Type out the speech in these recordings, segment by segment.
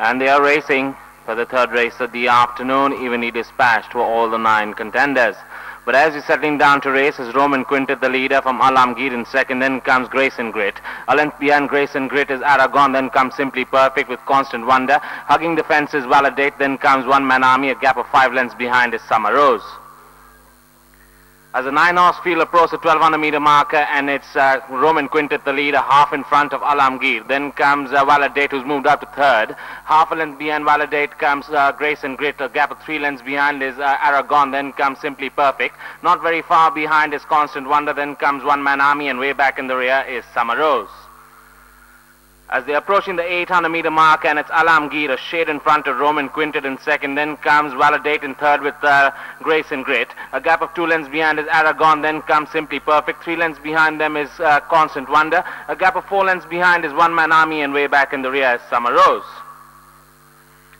And they are racing for the third race of the afternoon, evenly dispatched for all the 9 contenders. But as he's settling down to race, is Roman Quintet, the leader, from Alamgir in second. Then comes Grace and Grit. A length behind Grace and Grit is Aragon. Then comes Simply Perfect with Constant Wonder. Hugging the fence is Validate. Then comes One Man Army. A gap of 5 lengths behind is Summer Rose. As the 9-horse field approaches the 1200-meter marker, and it's Roman Quintet, the leader, half in front of Alamgir. Then comes Validate, who's moved up to third. Half a length behind Validate comes Grace and Grit. A gap of 3 lengths behind is Aragon. Then comes Simply Perfect. Not very far behind is Constant Wonder. Then comes One Man Army, and way back in the rear is Summer Rose. As they're approaching the 800-meter mark, and it's Alamgir, a shade in front of Roman Quintet in second. Then comes Validate in third with Grace and Grit. A gap of 2 lengths behind is Aragon. Then comes Simply Perfect. 3 lengths behind them is Constant Wonder. A gap of 4 lengths behind is One Man Army, and way back in the rear is Summer Rose.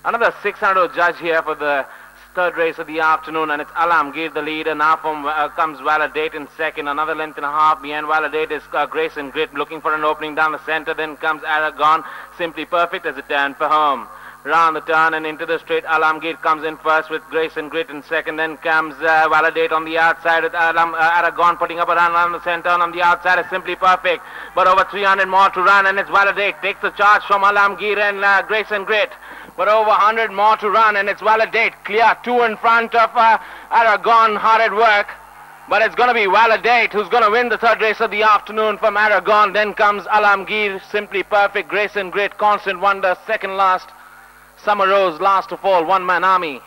Another 600 judge here for the third race of the afternoon, and it's Alamgir, the leader. Now comes Validate in second. Another length and a half behind Validate is Grace and Grit, looking for an opening down the center. Then comes Aragon, Simply Perfect as a turn for home. Round the turn and into the straight, Alamgir comes in first with Grace and Grit in second. Then comes Validate on the outside with Aragon putting up a run around the center, and on the outside is Simply Perfect. But over 300 more to run, and it's Validate takes the charge from Alamgir and Grace and Grit. But over 100 more to run, and it's Validate clear, 2 in front of Aragon. Hard at work, but it's going to be Validate who's going to win the third race of the afternoon from Aragon. Then comes Alamgir, Simply Perfect, Grace and Grit, Constant Wonder, second last, Summer Rose last of all, One Man Army.